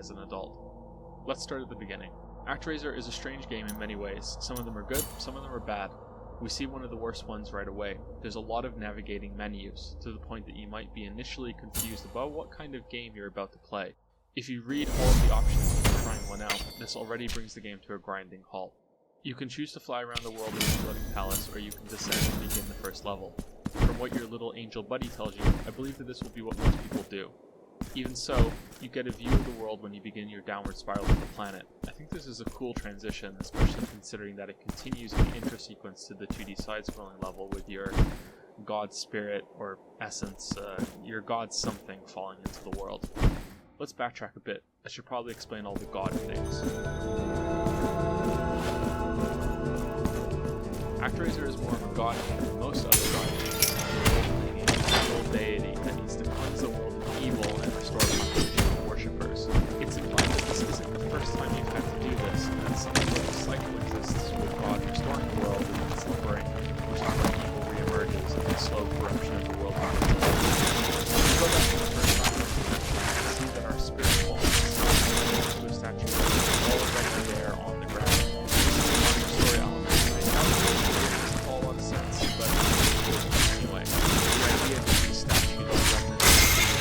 as an adult. Let's start at the beginning. ActRaiser is a strange game in many ways. Some of them are good, some of them are bad. We see one of the worst ones right away. There's a lot of navigating menus, to the point that you might be initially confused about what kind of game you're about to play. If you read all of the options before trying one out, this already brings the game to a grinding halt. You can choose to fly around the world in a floating palace, or you can descend and begin the first level. From what your little angel buddy tells you, I believe that this will be what most people do. Even so, you get a view of the world when you begin your downward spiral to the planet. I think this is a cool transition, especially considering that it continues in the intro sequence to the 2D side-scrolling level with your god spirit, or essence, your god something falling into the world. Let's backtrack a bit. I should probably explain all the god things. ActRaiser is more of a god game than most other god games. An evil deity that needs to cleanse the world of evil and restore population of worshippers. It's implied that this isn't the first time you've had to do this, and that some sort of cycle exists with God restoring the world and then slumbering, which is where evil reemerges and the slow corruption of the world population. If you go back to the first time you see that our spiritual to a statue is already there on the ground. Story elements. I doubt it makes a whole lot of sense, but anyway, the idea that these statues are representing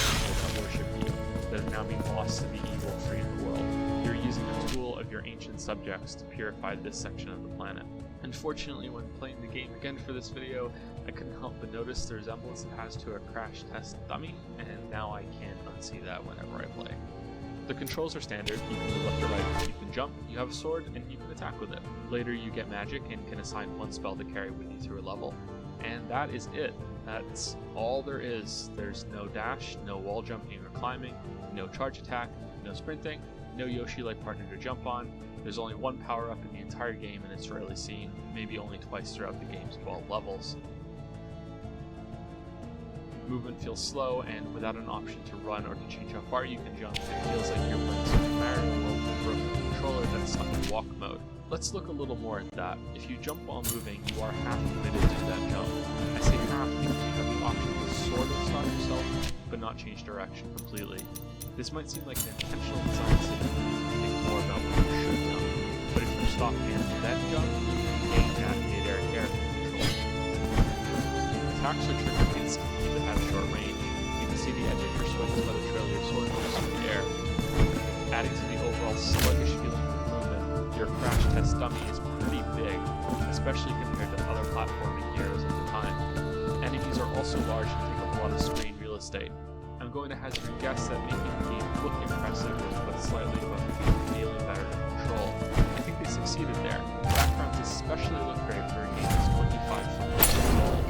that worship you, that are now being lost to the evil free in the world. You're using a tool of your ancient subjects to purify this section of the planet. Unfortunately, when playing the game again for this video, I couldn't help but notice the resemblance it has to a crash test dummy, and now I can't unsee that whenever I play. The controls are standard. You can move left or right, you can jump, you have a sword, and you can attack with it. Later you get magic and can assign one spell to carry with you through a level. And that is it. That's all there is. There's no dash, no wall jumping or climbing, no charge attack, no sprinting, no Yoshi-like partner to jump on. There's only one power-up in the entire game, and it's rarely seen, maybe only twice throughout the game's 12 levels. Movement feels slow, and without an option to run or to change how far you can jump, it feels like you're playing Super Mario World with a broken controller that's stuck in walk mode. Let's look a little more at that. If you jump while moving, you are half committed to that jump. I say half because you have the option to sort of stop yourself, but not change direction completely. This might seem like an intentional design decision to think more about what you should jump, but if you stop and then jump, you can gain that mid-air air control. Attacks are triggered instantly but at a short range. You can see the edge of your swings by the trail of your sword moves through the air. Adding to the overall sluggish feeling of movement, your crash test dummy is pretty big, especially compared to other platforming heroes at the time. Enemies are also large and take up a lot of screen real estate. I'm going to hazard a guess that making the game look impressive was put slightly above the game feeling better to control. I think they succeeded there. Backgrounds especially look great for a game that's 25 foot old.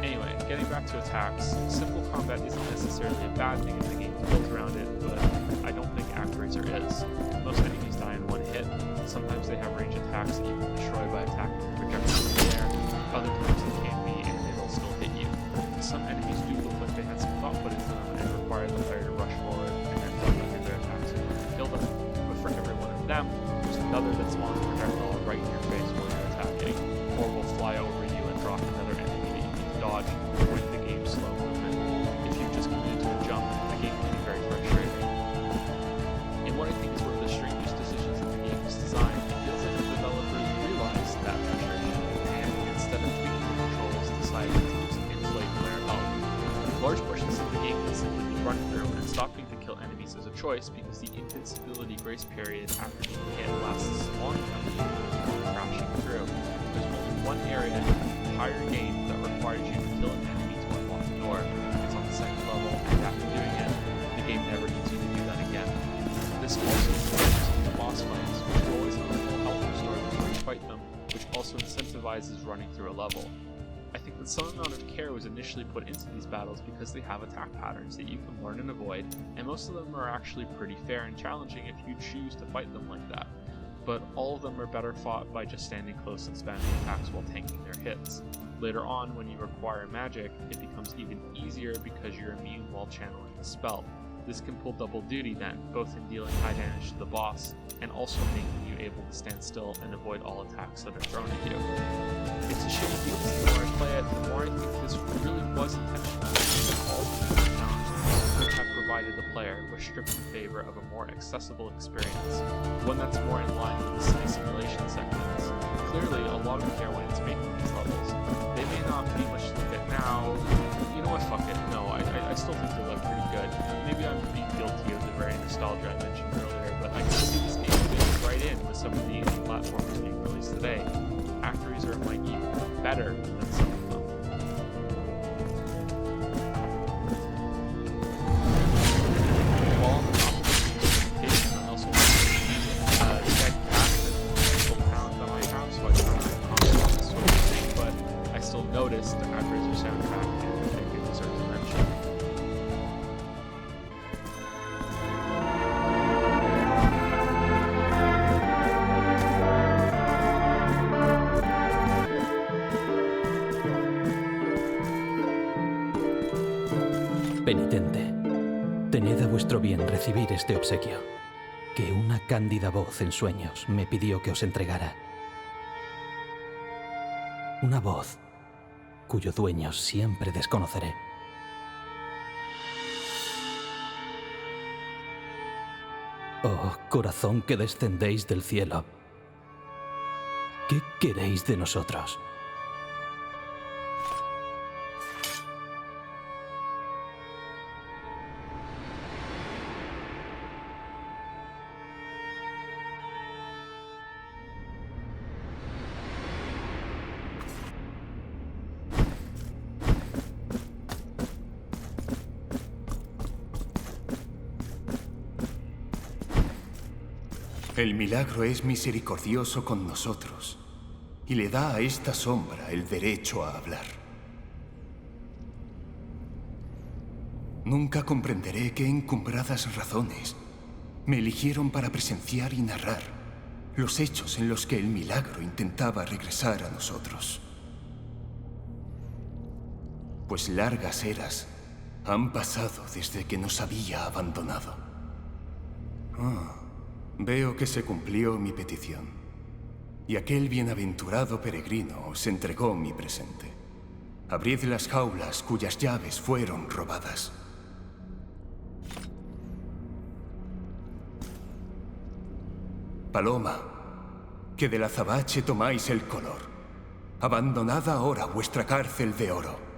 Anyway, getting back to attacks, simple combat isn't necessarily a bad thing if the game is built around it, but I don't think ActRaiser is. Most enemies die in one hit. Sometimes they have range attacks that you can destroy by attacking projectiles in the air. Other times they can't be, and it'll still hit you. Some enemies do look like they had some thought put into them and require the player to rush forward and then duck under their attacks in order to kill them. But for every one of them, there's another that spawns a projectile right in your face while you're attacking, or will fly over you and drop another enemy that you need to dodge, avoiding the game's slow movement. If you've just committed to a jump, the game can be very frustrating. In what I think is one of the strangest decisions that the game is designed, it feels like the developers realized that frustration, and instead of tweaking the controls, decided to use inflate player health. Large portions of the game can simply be run through, and stopping to kill enemies is a choice because the invincibility grace period after being hit lasts long enough to keep crashing through. There's only one area in the entire game that requires you to kill an enemy to unlock the door. It's on the second level, and after doing it, the game never needs you to do that again. This also includes the boss fights, which will always have a full health restore before you fight them, which also incentivizes running through a level. I think that some amount of care was initially put into these battles because they have attack patterns that you can learn and avoid, and most of them are actually pretty fair and challenging if you choose to fight them like that. But all of them are better fought by just standing close and spamming attacks while tanking their hits. Later on, when you require magic, it becomes even easier because you're immune while channeling the spell. This can pull double duty then, both in dealing high damage to the boss, and also making you able to stand still and avoid all attacks that are thrown at you. It's a shame because the more I play it, the more I think this really was intentional. All the challenges could have provided the player was stripped in favor of a more accessible experience, one that's more in line with the city simulation sections. Clearly, a lot of care went into making these levels. They may not be much to look at now. You know what, fuck it. No, I still think they look pretty good. Maybe I'm being guilty of the very nostalgia I mentioned earlier, but I can see this game fitting right in with some of the indie platformers being released today. ActRaiser might be better than some of them. While on the topic of presentation, I also want to use the dead cat and little pound that I have, so I don't have to comment on this sort of thing, but I still noticed the ActRaiser soundtrack and I think it deserves a mention. Penitente, tened a vuestro bien recibir este obsequio, que una cándida voz en sueños me pidió que os entregara. Una voz cuyo dueño siempre desconoceré. Oh, corazón que descendéis del cielo, ¿qué queréis de nosotros? El milagro es misericordioso con nosotros y le da a esta sombra el derecho a hablar. Nunca comprenderé qué encumbradas razones me eligieron para presenciar y narrar los hechos en los que el milagro intentaba regresar a nosotros. Pues largas eras han pasado desde que nos había abandonado. Veo que se cumplió mi petición, y aquel bienaventurado peregrino os entregó mi presente. Abrid las jaulas cuyas llaves fueron robadas. Paloma, que del azabache tomáis el color, abandonad ahora vuestra cárcel de oro.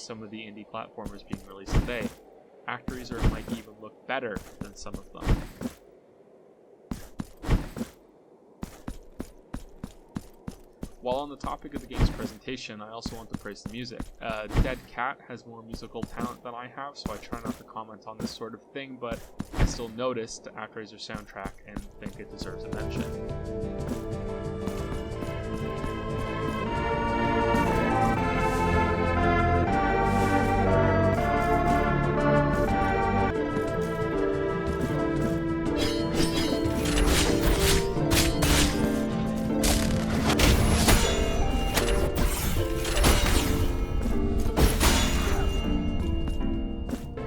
some of the indie platformers being released today. ActRaiser might even look better than some of them. While on the topic of the game's presentation, I also want to praise the music. Dead Cat has more musical talent than I have, so I try not to comment on this sort of thing, but I still noticed the ActRaiser soundtrack and think it deserves a mention.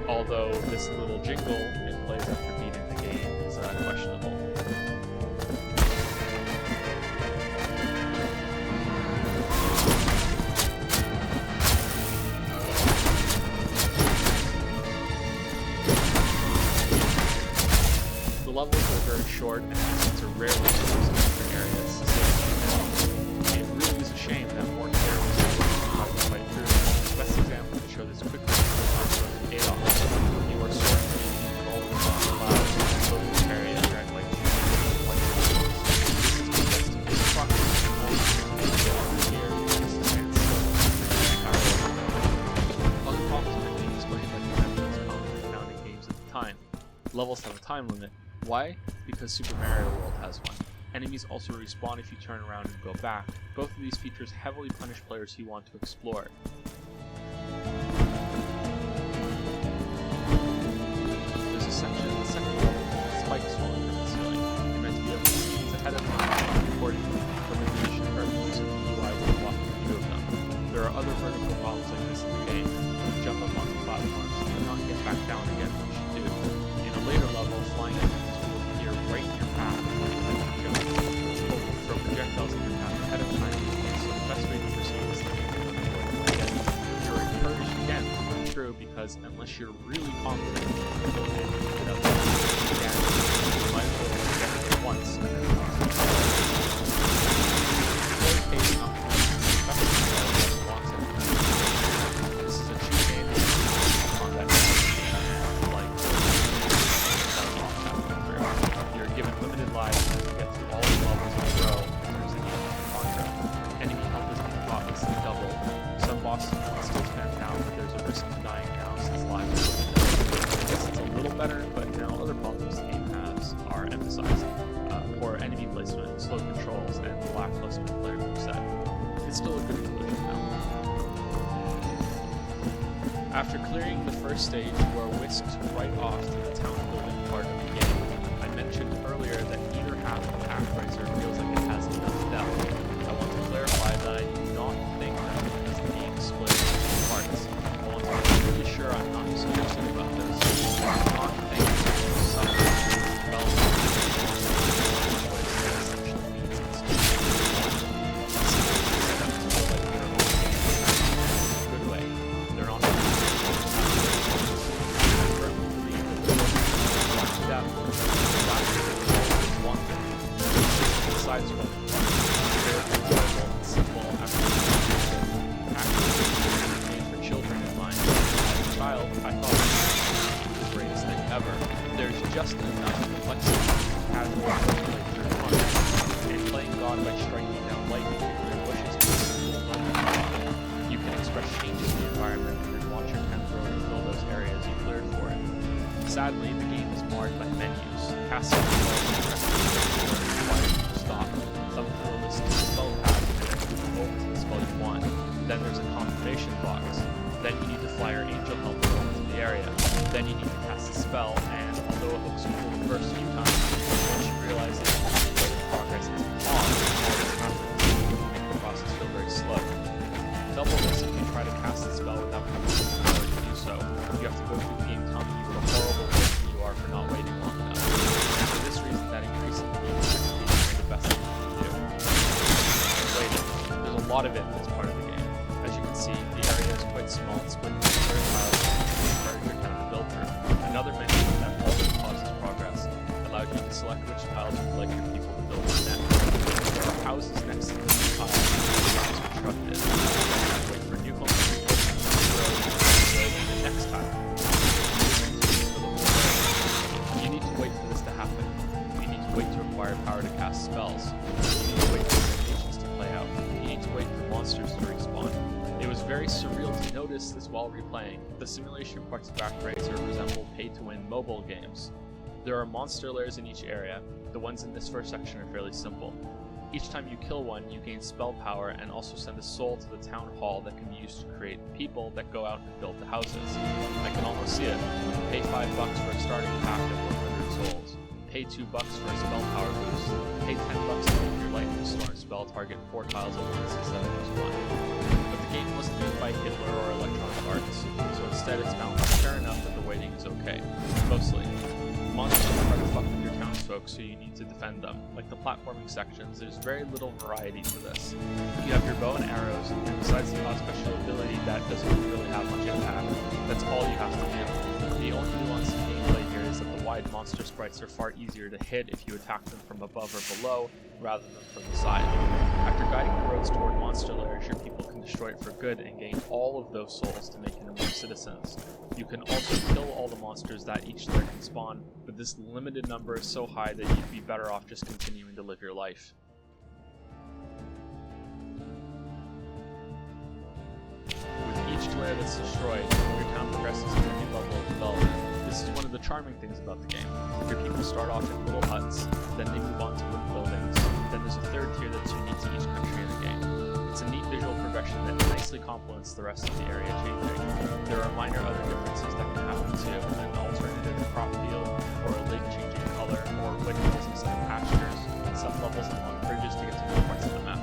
Although this little jingle it plays after beating the game is questionable. The levels are very short and these are rarely used in different areas, so it really is a shame that more care was able to fight through. The best example to show this quickly is Adolfredo. You are sorting all the clouds and floating this area and drag like other problems with the game explained by the enemies common found in games at the time. Levels have a time limit. Why? Because Super Mario World has one. Enemies also respawn if you turn around and go back. Both of these features heavily punish players who want to explore. There's a section in the second level with spikes falling from the ceiling. You're meant to be able to see these ahead of time, according to the implementation cartridges and UI will walk a few of them. There are other vertical problems like this in the game. You jump up onto platforms and not get back down again once you do. In a later level, flying enemies will appear right in your path when you like to jump. Or will throw projectiles in your path ahead of time, so the best way to proceed is to make them again. You're encouraged again to run through because unless you're really confident you can go in and pick it up again, you might as well get it once and then once. This is a cheat game on that like you're given limited lives and you get through all the levels in a row if there's any Contra. Enemy health is being obviously double. Some bosses can still stand down, but there's a risk of dying now since lives are limited. I guess it's a little better, but now other problems the game has are emphasized. Poor enemy placement, slow controls, and lackluster player moveset. It's still a good conclusion though. After clearing the first stage, you are whisked right off to the town building part of the game. I mentioned earlier that neither half of ActRaiser feels like it has enough depth. I want to clarify that I do not think that because the game is split into parts. I want to be really sure I'm not misunderstood about this. I do not think some development essentially means it's good way. They're not besides from very enjoyable and simple made for children in mind. As a child, I thought it was the greatest thing ever. There's just enough complexity to casual play through fun, and playing God by striking down lightning to clear bushes is a cool moment. You can express changes in the environment and then watch your pen throw to fill those areas you cleared for it. Sadly, the game is marred by menus. Casting stop. Some throw a list of spell pads and then move over to the spell you want. Then there's a confirmation box. Then you need to fly your angel helper over to the area. Then you need to cast a spell, and although it looks cool the first few times, once you realize that progress is paused, all this happens, it can make the process feel very slow. Double this if you try to cast a spell without having the power to do so. You have to go through the game telling you what a horrible person you are for not waiting long enough. And for this reason, that increasing the game XP is the best thing you can do. Waiting. There's a lot of it in this part of the game. As you can see, the area is quite small and split into square tiles to encourage your kind of build through. Another menu that also pauses progress allows you to select which tiles you'd like your people to build on next. There are houses next to the tiles constructed. Wait for new homes to be built, roads, surreal to notice this while replaying. The simulation parts of ActRaiser resemble pay-to-win mobile games. There are monster lairs in each area. The ones in this first section are fairly simple. Each time you kill one, you gain spell power and also send a soul to the town hall that can be used to create people that go out and build the houses. I can almost see it. Pay $5 for a starting pack of 100 souls. Pay $2 for a spell power boost. Pay $10 to make your lightning storm spell target 4 tiles at once instead of just 1. But the game wasn't made by Hitler or Electronic Arts, so instead it's balanced fair enough that the weighting is okay. Mostly. Monsters are hard to fuck with your townsfolk, so you need to defend them. Like the platforming sections, there's very little variety to this. You have your bow and arrows, and besides the special ability that doesn't really have much impact, that's all you have to do. The only nuance in gameplay here is that the wide monster sprites are far easier to hit if you attack them from above or below, rather than from the side. After guiding the roads toward monster lairs, your people can destroy it for good and gain all of those souls to make into more citizens. You can also kill all the monsters that each lair can spawn, but this limited number is so high that you'd be better off just continuing to live your life. With each lair that's destroyed, your town progresses to a new level of development. This is one of the charming things about the game. Your people start off in little huts, then they move on to wooden buildings, then there's a third tier that's unique to each country in the game. It's a neat visual progression that nicely complements the rest of the area changing. There are minor other differences that can happen too, an alternative crop field, or a lake changing color, or windmills instead of pastures, and some levels along bridges to get to new parts of the map.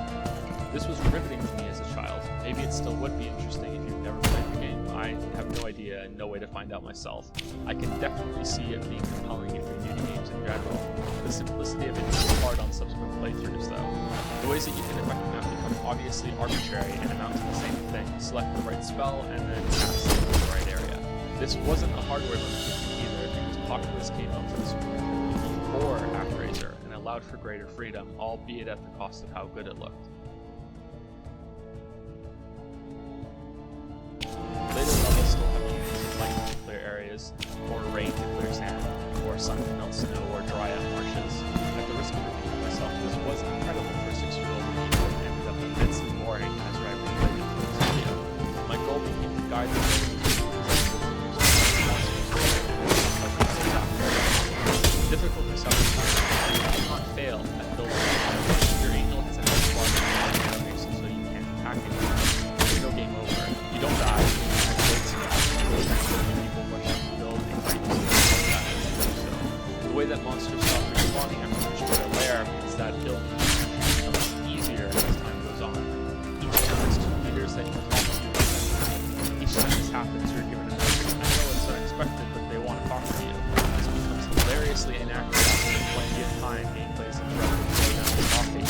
This was riveting to me as a child. Maybe it still would be interesting if you've never played the game. I have no idea and no way to find out myself. I can definitely see it being compelling if you're new to games in general. The simplicity of it is hard on subsequent playthroughs though. The ways that you can affect the map become obviously arbitrary and amount to the same thing. Select the right spell and then cast it in the right area. This wasn't a hardware limitation either, because Populous came out for the Super Nintendo before ActRaiser and allowed for greater freedom, albeit at the cost of how good it looked. Later levels still have units of light to clear areas, or rain to clear sand, or sun to melt snow, or dry up marshes. At the risk of repeating myself, this was incredible for a 6-year-old me, but ended up immensely boring as I replayed it for this video. My goal became to guide the difficulty suffers. You cannot fail at building. Your angel has a health bar so you can't attack it. There's no game over. You don't die. People rush out to build and fight so. The way that monsters stop respawning after you destroy a lair means that building becomes easier as time goes on. Each town has 2 leaders that you can talk to. Each time this happens, you're given a mission. I know it's unexpected, but they want to talk to you. This becomes hilariously inaccurate after plenty of time. Gameplay is interrupted to slow down the talking.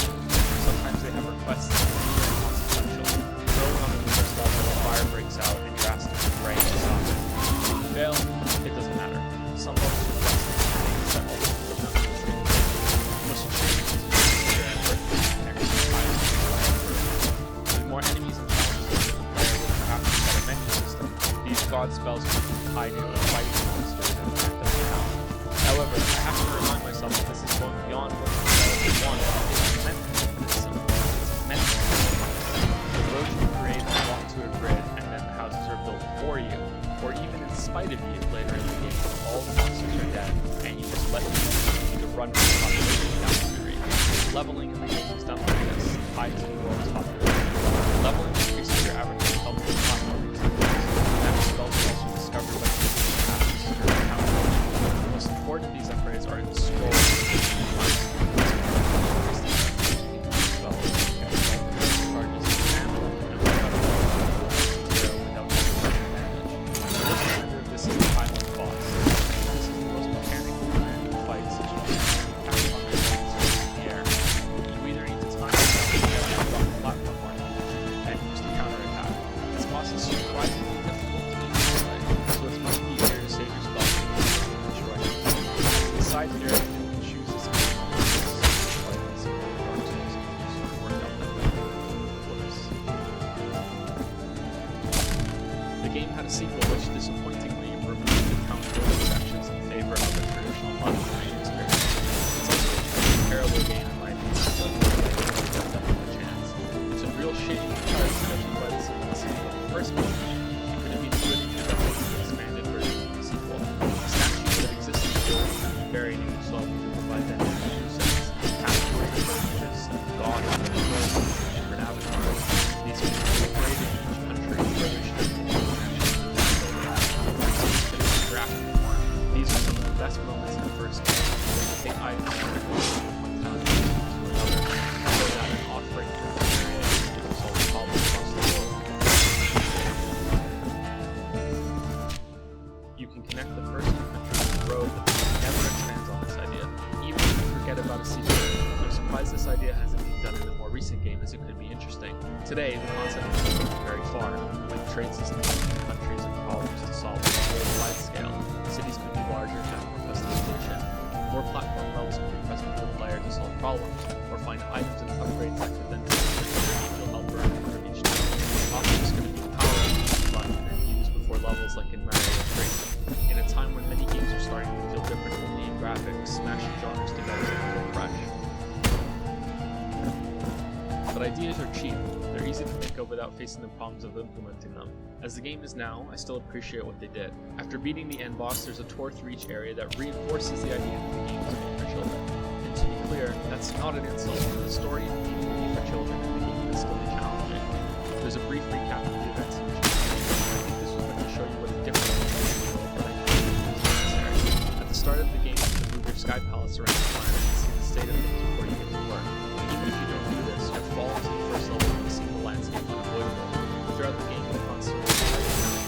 Sometimes they have requests that are inconsequential. Going on the first level, a fire breaks out and you're asked to pray to stop it. If you fail, it doesn't matter. Some levels request things that all the not the same thing. Most changes is with more enemies and challenges to the player with perhaps a better menu system. These god spells can be tied into fighting monsters and attack them down. However, I have to remind myself that this is going beyond what the developers wanted. It's meant to be simple. It's meant to be simple. The roads you create are walk to a grid, and then the houses are built for you, or even in spite of you later in the game. All the monsters are dead, and you just let them continue to run with the population down the street. Leveling in the game is done like this, tied to the world's population. Leveling increases your average health and platforming skills. That spells are also discovered by using the passes to your town. The most important of these upgrades are the scrolls. The game had a sequel which disappointingly removed the town building sections in favor of a traditional multiplayer experience. It's also a terrible game in my opinion, but I give it a chance. It's a real shame because, judging by the simplicity of the first best moments in the first game, then take items from one town to another, so that an off-break from one area is able to solve problems across the world. You can connect the first two countries to the road, but never expands on this idea. Even if you forget about a sequel, I'm surprised this idea hasn't been done in a more recent game, as it could be interesting. Today, the concept is moving very far, with trade systems between countries and problems to solve on a worldwide scale. Cities could be larger, have more customization. More platform levels could be present for the player to solve problems, or find items and upgrades that could then trigger your angel helper in front of each time. Options could be powered, fun, and used before levels like in Mario 3. In a time when many games are starting to feel different only in graphics, smashing genres together to feel fresh. But ideas are cheap. They're easy to think of without facing the problems of implementing them. As the game is now, I still appreciate what they did. After beating the end boss, there's a tour through each area that reinforces the idea that the game is made for children. And to be clear, that's not an insult. The story is made for children and the game is still challenging. There's a brief recap of the events in each game. I think this was meant to show you what a different world, but I think it was necessary. At the start of the game, you can move your sky palace around the planet and see the state of things before you get to work. Even if you don't do this, your fall to the first level will see the landscape unavoidable. Throughout the game, you constantly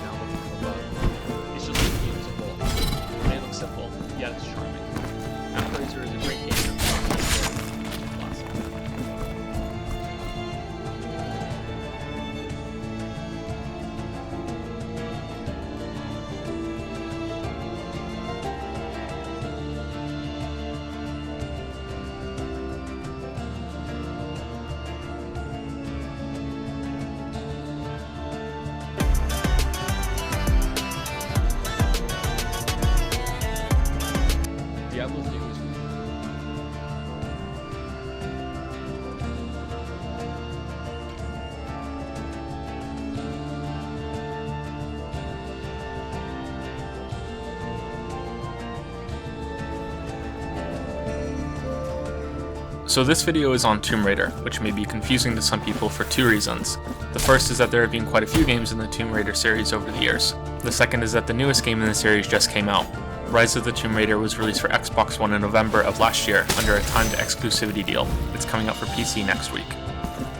now looking from above. It's just the game as a whole. It may look simple, yet it's charming. APOYO is a great game and classic. So this video is on Tomb Raider, which may be confusing to some people for two reasons. The first is that there have been quite a few games in the Tomb Raider series over the years. The second is that the newest game in the series just came out. Rise of the Tomb Raider was released for Xbox One in November of last year under a timed exclusivity deal. It's coming out for PC next week.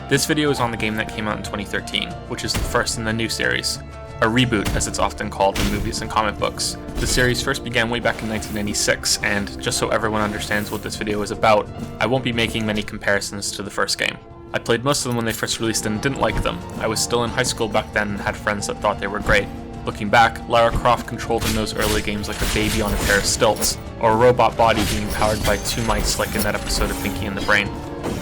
This video is on the game that came out in 2013, which is the first in the new series. A reboot, as it's often called in movies and comic books. The series first began way back in 1996, and just so everyone understands what this video is about, I won't be making many comparisons to the first game. I played most of them when they first released and didn't like them. I was still in high school back then and had friends that thought they were great. Looking back, Lara Croft controlled in those early games like a baby on a pair of stilts, or a robot body being powered by two mice like in that episode of Pinky and the Brain.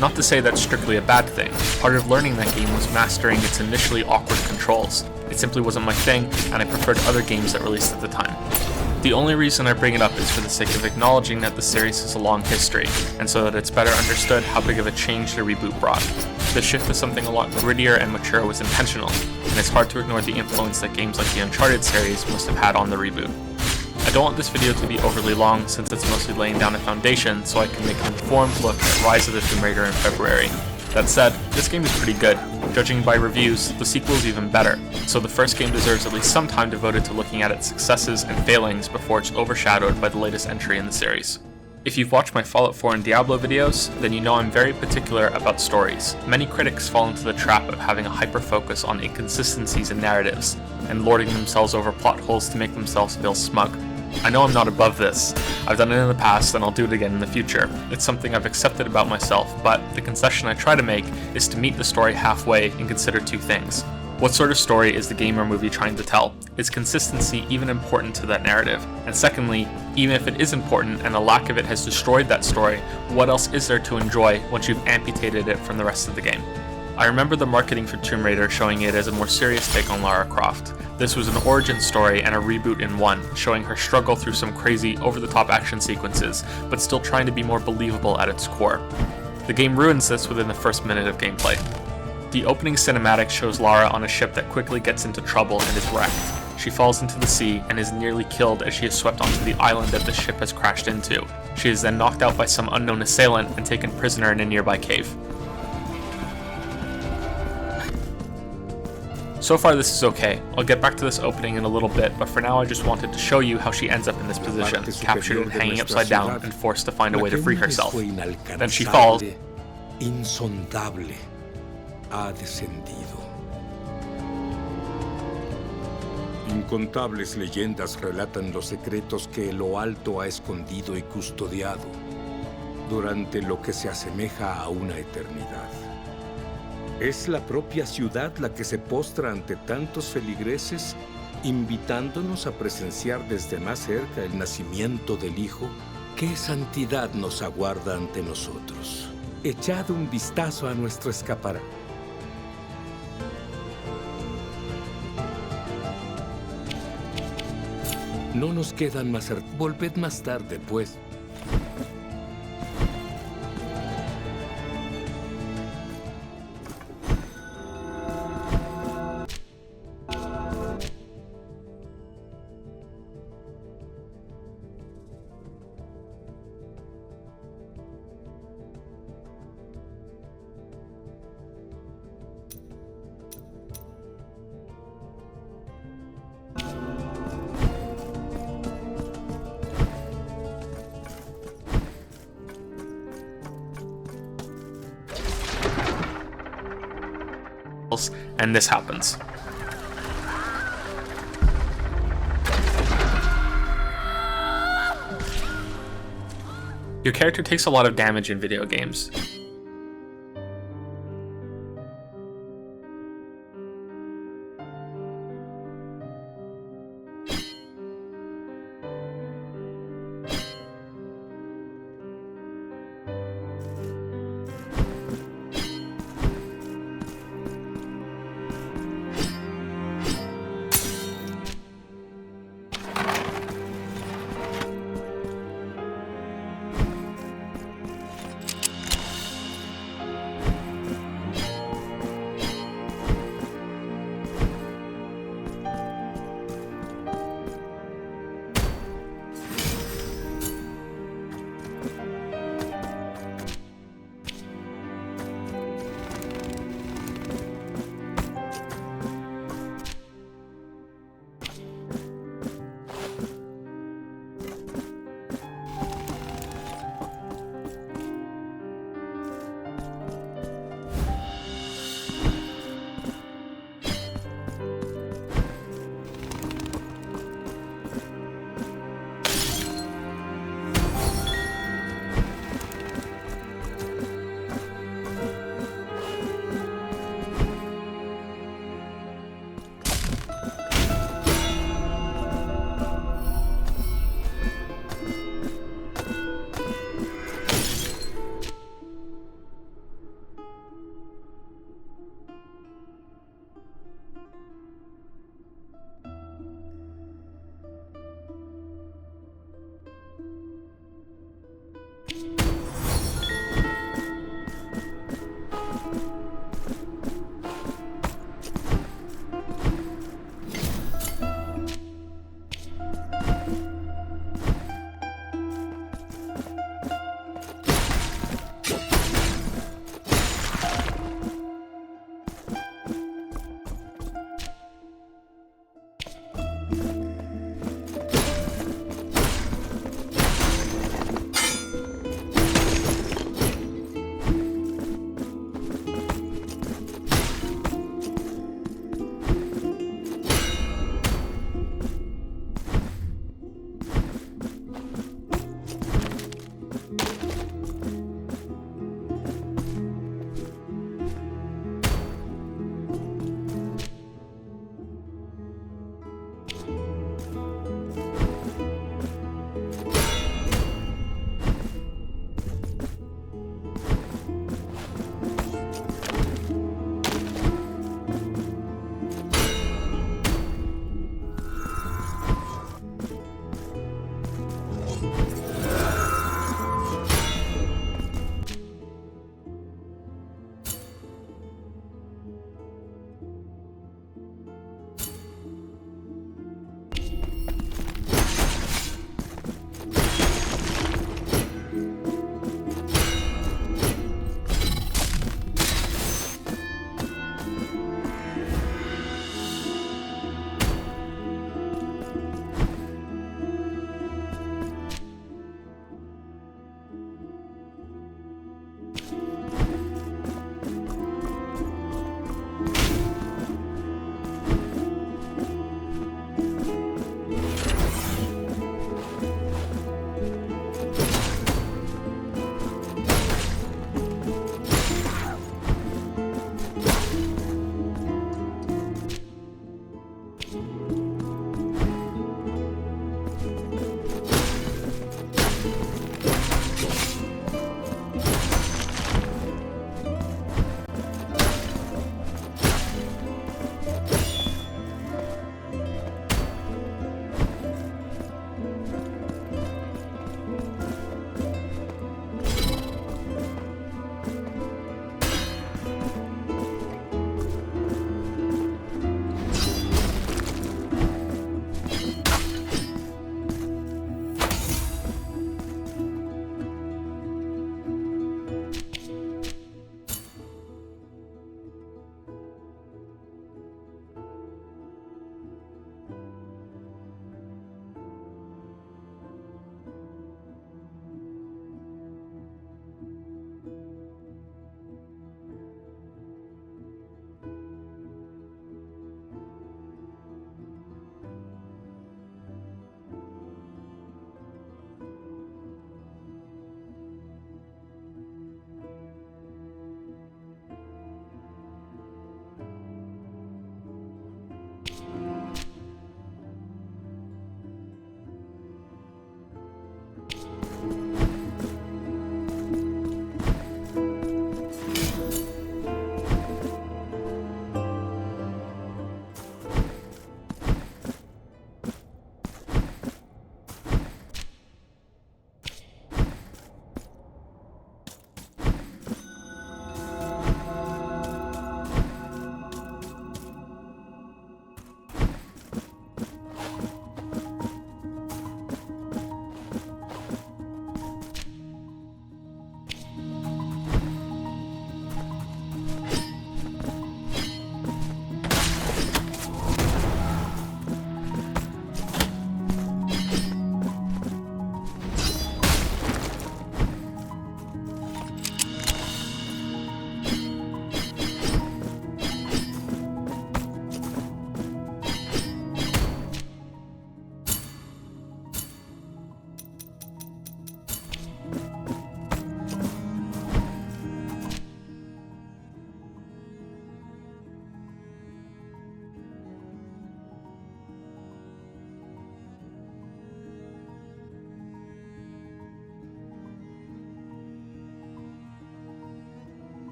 Not to say that's strictly a bad thing. Part of learning that game was mastering its initially awkward controls. It simply wasn't my thing, and I preferred other games that released at the time. The only reason I bring it up is for the sake of acknowledging that the series has a long history, and so that it's better understood how big of a change the reboot brought. The shift to something a lot grittier and mature was intentional, and it's hard to ignore the influence that games like the Uncharted series must have had on the reboot. I don't want this video to be overly long since it's mostly laying down a foundation so I can make an informed look at Rise of the Tomb Raider in February. That said, this game is pretty good. Judging by reviews, the sequel is even better, so the first game deserves at least some time devoted to looking at its successes and failings before it's overshadowed by the latest entry in the series. If you've watched my Fallout 4 and Diablo videos, then you know I'm very particular about stories. Many critics fall into the trap of having a hyper-focus on inconsistencies in narratives, and lording themselves over plot holes to make themselves feel smug. I know I'm not above this. I've done it in the past and I'll do it again in the future. It's something I've accepted about myself, but the concession I try to make is to meet the story halfway and consider two things. What sort of story is the game or movie trying to tell? Is consistency even important to that narrative? And secondly, even if it is important and the lack of it has destroyed that story, what else is there to enjoy once you've amputated it from the rest of the game? I remember the marketing for Tomb Raider showing it as a more serious take on Lara Croft. This was an origin story and a reboot in one, showing her struggle through some crazy, over-the-top action sequences, but still trying to be more believable at its core. The game ruins this within the first minute of gameplay. The opening cinematic shows Lara on a ship that quickly gets into trouble and is wrecked. She falls into the sea and is nearly killed as she is swept onto the island that the ship has crashed into. She is then knocked out by some unknown assailant and taken prisoner in a nearby cave. So far this is okay. I'll get back to this opening in a little bit, but for now I just wanted to show you how she ends up in this position, captured and hanging upside down and forced to find a way to free herself. Then she falls. Insondable ha descendido. Incontables leyendas relatan los secretos que lo alto ha escondido y custodiado durante lo que se asemeja a una eternidad. Es la propia ciudad la que se postra ante tantos feligreses, invitándonos a presenciar desde más cerca el nacimiento del Hijo. ¿Qué santidad nos aguarda ante nosotros? Echad un vistazo a nuestro escaparate. No nos quedan más... Volved más tarde, pues. And this happens. Your character takes a lot of damage in video games.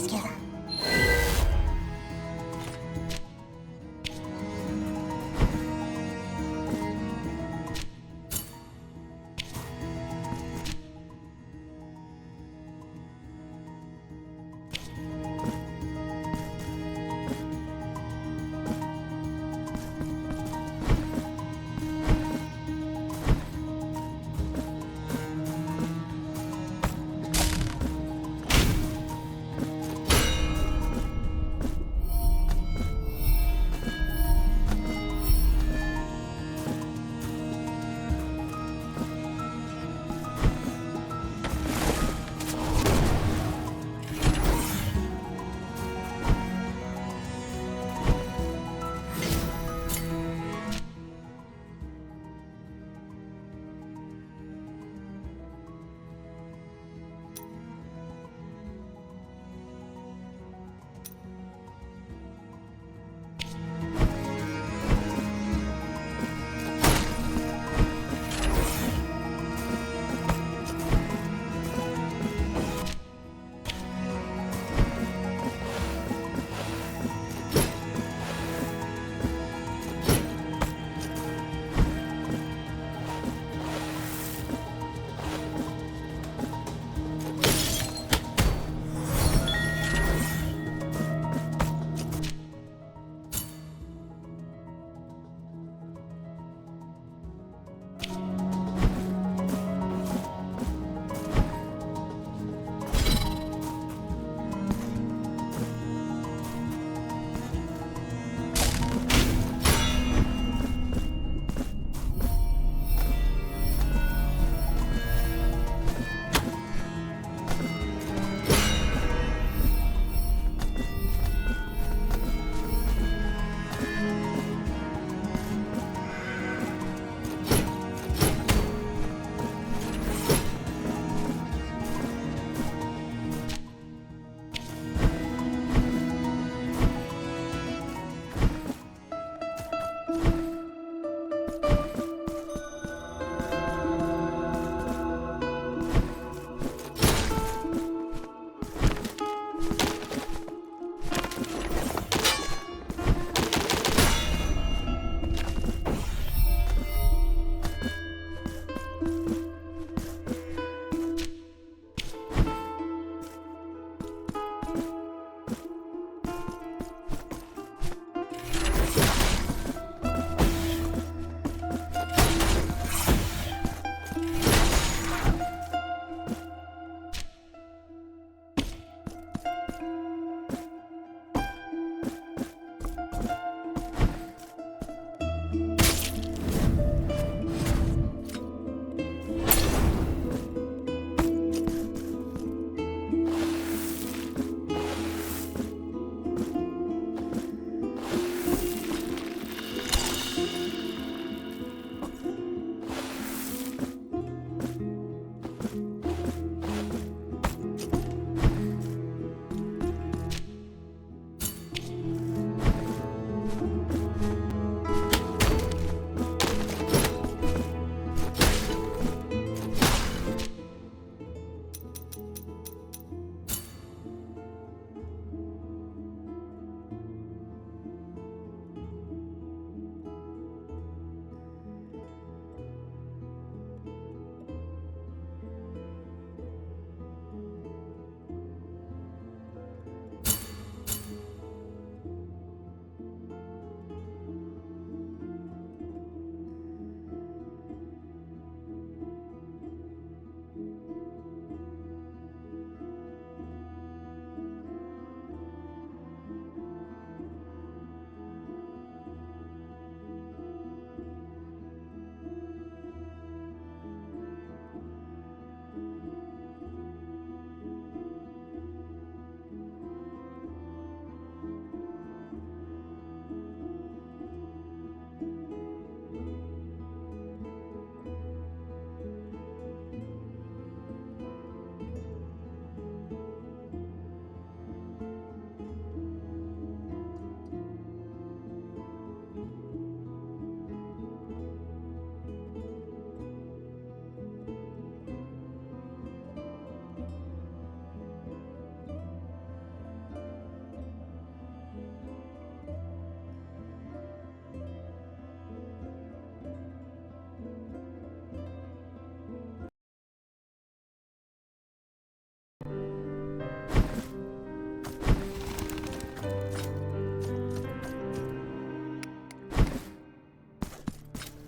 izquierda.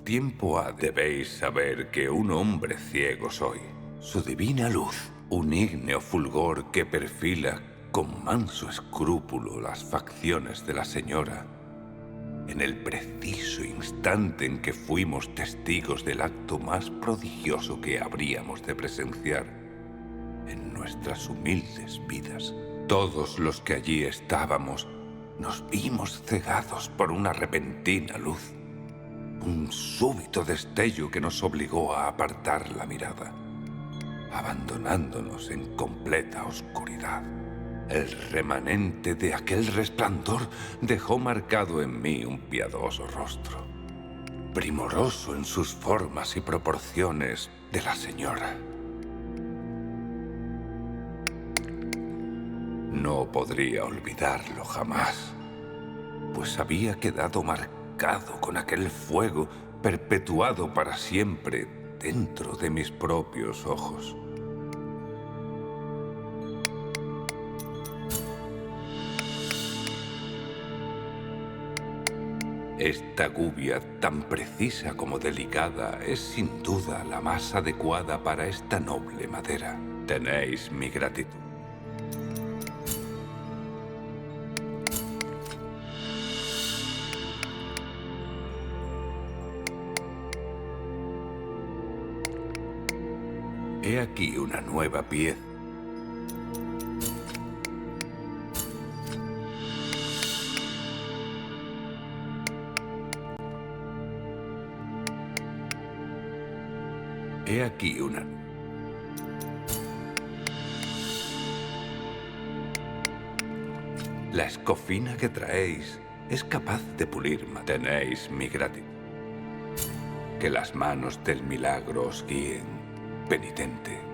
Tiempo ha, debéis saber que un hombre ciego soy. Su divina luz, un ígneo fulgor que perfila con manso escrúpulo las facciones de la señora. En el preciso instante en que fuimos testigos del acto más prodigioso que habríamos de presenciar en nuestras humildes vidas, todos los que allí estábamos nos vimos cegados por una repentina luz. Un súbito destello que nos obligó a apartar la mirada, abandonándonos en completa oscuridad. El remanente de aquel resplandor dejó marcado en mí un piadoso rostro, primoroso en sus formas y proporciones de la señora. No podría olvidarlo jamás, pues había quedado marcado con aquel fuego perpetuado para siempre dentro de mis propios ojos. Esta gubia, tan precisa como delicada, es sin duda la más adecuada para esta noble madera. Tenéis mi gratitud. He aquí una nueva pieza. He aquí una. La escofina que traéis es capaz de pulirme. Tenéis mi gratitud. Que las manos del milagro os guíen, penitente.